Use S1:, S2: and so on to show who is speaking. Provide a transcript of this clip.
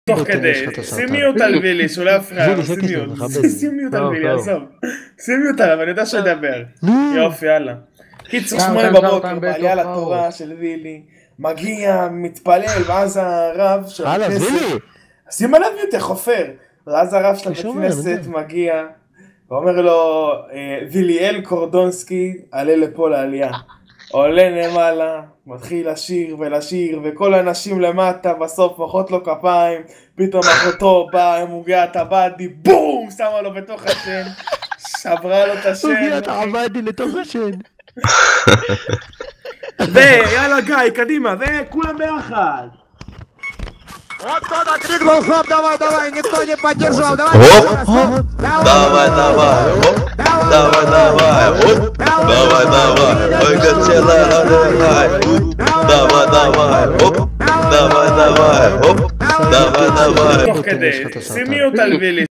S1: תוך כדי, שימי אותה לבילי, שהוא לא יפריע, שימי אותה לבילי, עזוב. שימי אותה, אבל אני יודע שידבר. יופי, יאללה. קיצור 8 בבוקר, בעלייה לתורה של וילי, מגיע, מתפלל, ואז הרב של הכנסת, שימה לב יותר, חופר, ואז הרב של הכנסת מגיע, ואומר לו, ויליאל קורדונסקי, עלה לפה לעלייה. עולה למעלה, מתחיל לשיר ולשיר, וכל האנשים למטה, בסוף מוחאות לו כפיים, פתאום אחותו באה, מוגע את הבאדי, בום! שמה לו בתוך השן, שברה לו את השן.
S2: מוגע את הבאדי לתוך השן.
S1: ויאללה גיא, קדימה, וכולם ביחד.
S3: Вот кто-то крикнул, хоп, давай, давай, никто не поддержал, давай.
S4: Хоп, давай, давай, хоп, давай, давай, хоп, давай, давай, только тело, давай, давай, давай, хоп, давай, давай, хоп, давай, давай.
S1: תוך כדי, שימי אותה לבילי.